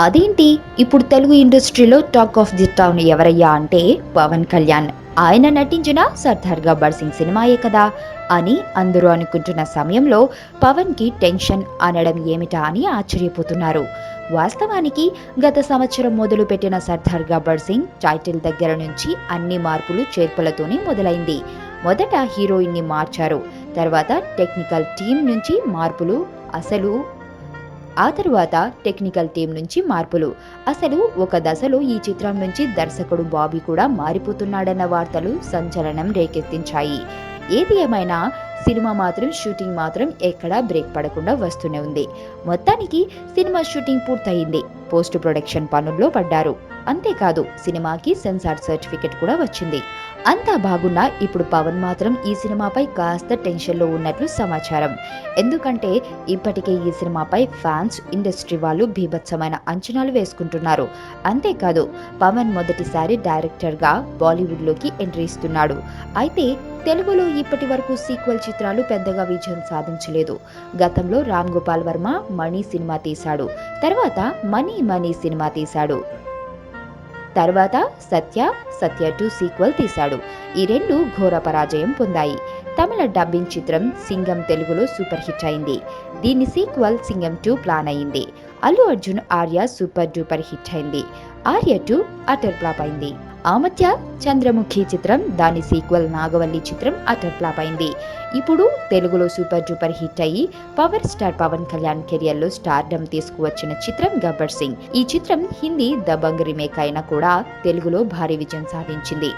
అదేంటి ఇప్పుడు తెలుగు ఇండస్ట్రీలో టాక్ ఆఫ్ ది టౌన్ ఎవరయ్యా అంటే పవన్ కళ్యాణ్. ఆయన నటించిన సర్దార్ గబ్బర్ సింగ్ సినిమాయే కదా అని అందరూ అనుకుంటున్న సమయంలో పవన్ కి టెన్షన్ అనడం ఏమిటా అని ఆశ్చర్యపోతున్నారు. వాస్తవానికి గత సంవత్సరం మొదలుపెట్టిన సర్దార్ గబ్బర్ సింగ్ టైటిల్ దగ్గర నుంచి అన్ని మార్పులు చేర్పులతోనే మొదలైంది. మొదట హీరోయిన్ ని మార్చారు, తర్వాత టెక్నికల్ టీం నుంచి మార్పులు, టెక్నికల్ టీం నుంచి మార్పులు. అసలు ఒక దశలో ఈ చిత్రం నుంచి దర్శకుడు బాబీ కూడా మారిపోతున్నాడన్న వార్తలు సంచలనం రేకెత్తించాయి. ఏది ఏమైనా సినిమా షూటింగ్ మాత్రం ఎక్కడా బ్రేక్ పడకుండా వస్తూనే ఉంది. మొత్తానికి సినిమా షూటింగ్ పూర్తయింది, పోస్ట్ ప్రొడక్షన్ పనుల్లో పడ్డారు. అంతేకాదు సినిమాకి సెన్సార్ సర్టిఫికెట్ కూడా వచ్చింది. అంతా బాగున్నా ఇప్పుడు పవన్ మాత్రం ఈ సినిమాపై కాస్త టెన్షన్లో ఉన్నట్లు సమాచారం. ఎందుకంటే ఇప్పటికే ఈ సినిమాపై ఫ్యాన్స్, ఇండస్ట్రీ వాళ్ళు బీభత్సమైన అంచనాలు వేసుకుంటున్నారు. అంతేకాదు పవన్ మొదటిసారి డైరెక్టర్గా బాలీవుడ్లోకి ఎంట్రీ ఇస్తున్నాడు. అయితే తెలుగులో ఇప్పటి వరకు సీక్వెల్ చిత్రాలు పెద్దగా విజయం సాధించలేదు. గతంలో రామ్ గోపాల్ వర్మ మణి సినిమా తీశాడు, తర్వాత మనీ సినిమా తీశాడు, తర్వాత సత్య 2 సీక్వెల్ తీశాడు. ఈ రెండు ఘోర పరాజయం పొందాయి. తమిళ డబ్బింగ్ చిత్రం సింగం తెలుగులో సూపర్ హిట్ అయింది. దీని సీక్వెల్ సింగం 2 ప్లాన్ అయింది. Allu Arjun Arya super duper hit అయింది. ఆర్య 2 అటర్ ఫ్లాప్ అయింది. ఆ మధ్య చంద్రముఖి చిత్రం, దాని సీక్వెల్ నాగవల్లి చిత్రం అటర్ ఫ్లాప్ అయింది. ఇప్పుడు తెలుగులో సూపర్ డూపర్ హిట్ అయ్యి power star Pawan Kalyan career లో స్టార్డమ్ తీసుకువచ్చిన చిత్రం గబ్బర్ సింగ్. ఈ చిత్రం హిందీ దబంగ్ రీమేక్ అయినా కూడా తెలుగులో భారీ విజయం సాధించింది.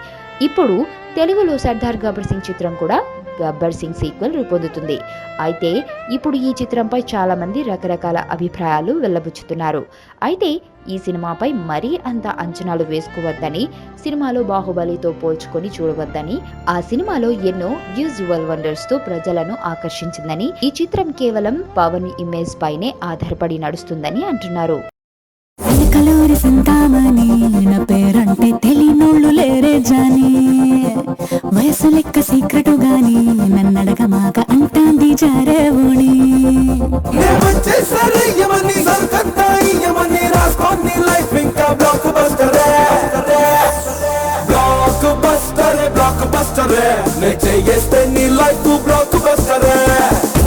ఇప్పుడు తెలుగులో సర్దార్ గబ్బర్ సింగ్ చిత్రం కూడా గబ్బర్ సింగ్ సీక్వెల్ రూపొందుతుంది. అయితే ఇప్పుడు ఈ చిత్రంపై చాలా మంది రకరకాల అభిప్రాయాలు వెల్లబుచ్చుతున్నారు. అయితే ఈ సినిమాపై మరీ అంత అంచనాలు వేసుకోవద్దని, సినిమాలో బాహుబలితో పోల్చుకొని చూడవద్దని, ఆ సినిమాలో ఎన్నో యూజువల్ వండర్స్ తో ప్రజలను ఆకర్షించిందని, ఈ చిత్రం కేవలం పవన్ ఇమేజ్ పైనే ఆధారపడి నడుస్తుందని అంటున్నారు. కలూరి సింతామణి నా పేరంటే తెలియనోళ్ళు లేరే జాని, వయసు లెక్క సీక్రెటు గాని నన్నడగ మాక అంటాంది జారేవుని.